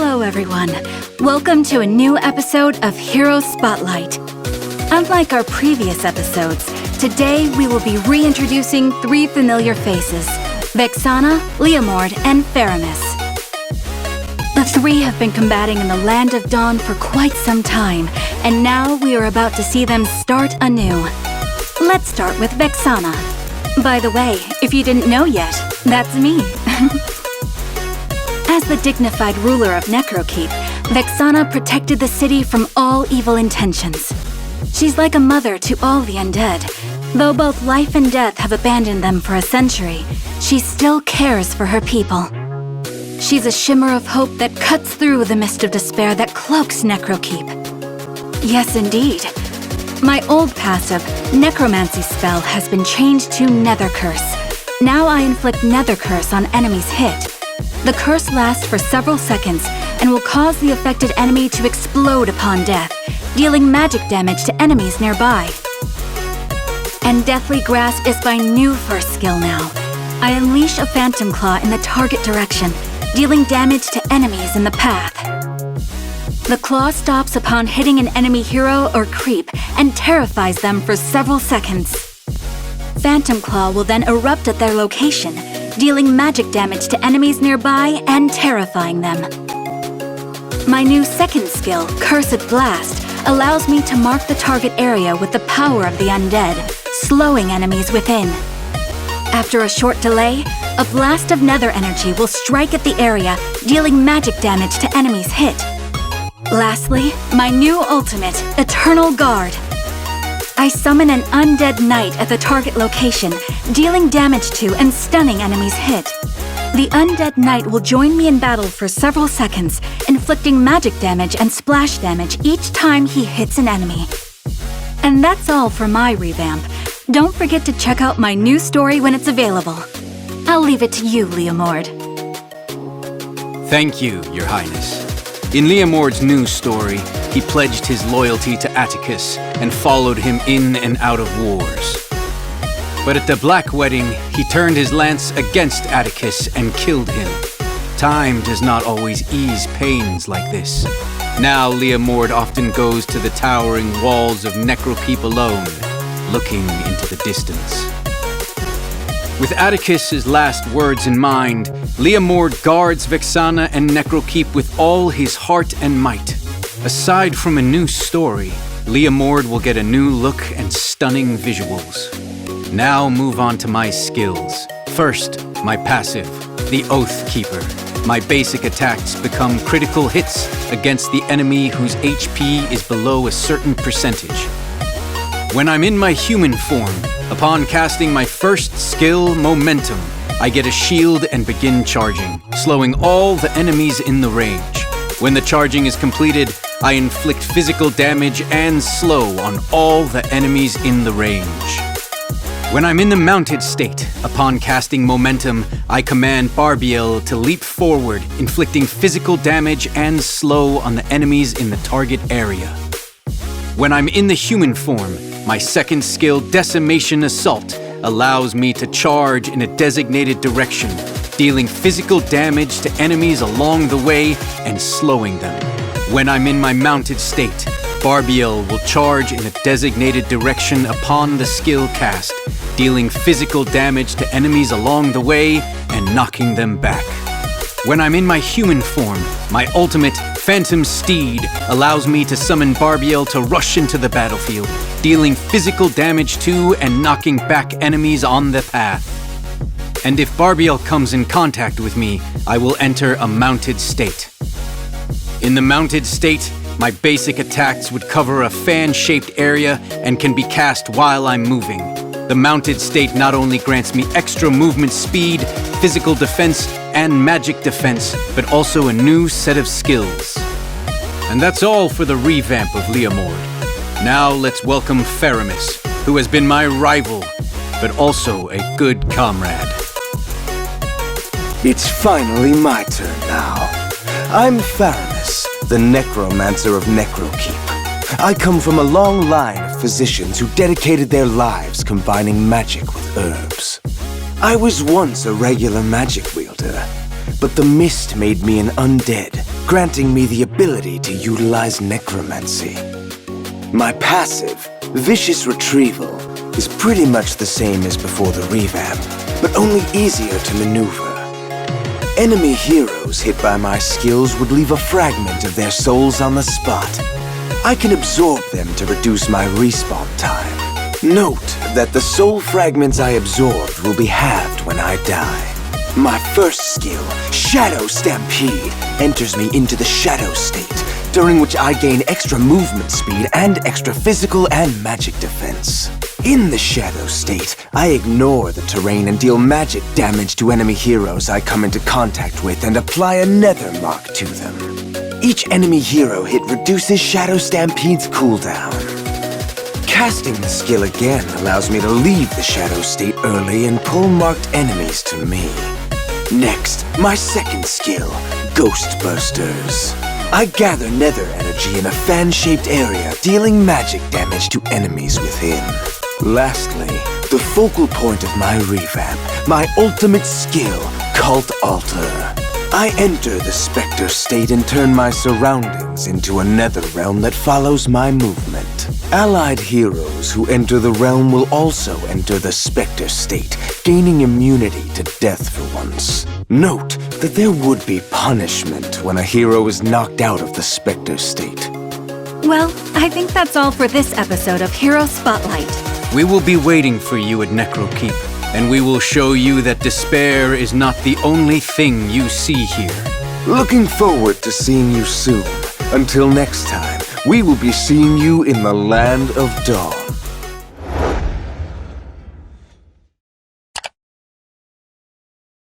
Hello everyone, welcome to a new episode of Hero Spotlight. Unlike our previous episodes, today we will be reintroducing three familiar faces, Vexana, Leomord, and Faramis. The three have been combating in the Land of Dawn for quite some time, and now we are about to see them start anew. Let's start with Vexana. By the way, if you didn't know yet, that's me. As the dignified ruler of Necrokeep, Vexana protected the city from all evil intentions. She's like a mother to all the undead. Though both life and death have abandoned them for a century, she still cares for her people. She's a shimmer of hope that cuts through the mist of despair that cloaks Necrokeep. Yes, indeed. My old passive, Necromancy spell, has been changed to Nether Curse. Now I inflict Nether Curse on enemies hit. The curse lasts for several seconds and will cause the affected enemy to explode upon death, dealing magic damage to enemies nearby. And Deathly Grasp is my new first skill now. I unleash a Phantom Claw in the target direction, dealing damage to enemies in the path. The claw stops upon hitting an enemy hero or creep and terrifies them for several seconds. Phantom Claw will then erupt at their location, dealing magic damage to enemies nearby and terrifying them. My new second skill, Cursed Blast, allows me to mark the target area with the power of the undead, slowing enemies within. After a short delay, a blast of nether energy will strike at the area, dealing magic damage to enemies hit. Lastly, my new ultimate, Eternal Guard. I summon an undead knight at the target location, dealing damage to and stunning enemies hit. The undead knight will join me in battle for several seconds, inflicting magic damage and splash damage each time he hits an enemy. And that's all for my revamp. Don't forget to check out my new story when it's available. I'll leave it to you, Leomord. Thank you, Your Highness. In Leomord's new story, he pledged his loyalty to Atticus and followed him in and out of wars. But at the Black Wedding, he turned his lance against Atticus and killed him. Time does not always ease pains like this. Now Leomord often goes to the towering walls of Necrokeep alone, looking into the distance. With Atticus's last words in mind, Leomord guards Vexana and Necrokeep with all his heart and might. Aside from a new story, Leomord will get a new look and stunning visuals. Now move on to my skills. First, my passive, the Oath Keeper. My basic attacks become critical hits against the enemy whose HP is below a certain percentage. When I'm in my human form, upon casting my first skill, Momentum, I get a shield and begin charging, slowing all the enemies in the range. When the charging is completed, I inflict physical damage and slow on all the enemies in the range. When I'm in the mounted state, upon casting Momentum, I command Barbiel to leap forward, inflicting physical damage and slow on the enemies in the target area. When I'm in the human form, my second skill, Decimation Assault, allows me to charge in a designated direction, dealing physical damage to enemies along the way and slowing them. When I'm in my mounted state, Barbiel will charge in a designated direction upon the skill cast, dealing physical damage to enemies along the way and knocking them back. When I'm in my human form, my ultimate, Phantom Steed, allows me to summon Barbiel to rush into the battlefield, dealing physical damage to and knocking back enemies on the path. And if Barbiel comes in contact with me, I will enter a mounted state. In the mounted state, my basic attacks would cover a fan-shaped area and can be cast while I'm moving. The mounted state not only grants me extra movement speed, physical defense, and magic defense, but also a new set of skills. And that's all for the revamp of Leomord. Now let's welcome Faramis, who has been my rival, but also a good comrade. It's finally my turn now. I'm Faramis, the necromancer of Necrokeep. I come from a long line of physicians who dedicated their lives combining magic with herbs. I was once a regular magic wielder, but the mist made me an undead, granting me the ability to utilize necromancy. My passive, Vicious Retrieval, is pretty much the same as before the revamp, but only easier to maneuver. Enemy heroes hit by my skills would leave a fragment of their souls on the spot. I can absorb them to reduce my respawn time. Note that the soul fragments I absorbed will be halved when I die. My first skill, Shadow Stampede, enters me into the Shadow state, during which I gain extra movement speed and extra physical and magic defense. In the Shadow state, I ignore the terrain and deal magic damage to enemy heroes I come into contact with and apply a nether mark to them. Each enemy hero hit reduces Shadow Stampede's cooldown. Casting the skill again allows me to leave the Shadow state early and pull marked enemies to me. Next, my second skill, Ghost Bursters. I gather nether energy in a fan-shaped area, dealing magic damage to enemies within. Lastly, the focal point of my revamp, my ultimate skill, Cult Altar. I enter the Spectre state and turn my surroundings into a nether realm that follows my movement. Allied heroes who enter the realm will also enter the Spectre state, gaining immunity to death for once. Note that there would be punishment when a hero is knocked out of the Spectre state. Well, I think that's all for this episode of Hero Spotlight. We will be waiting for you at Necrokeep, and we will show you that despair is not the only thing you see here. Looking forward to seeing you soon. Until next time, we will be seeing you in the Land of Dawn.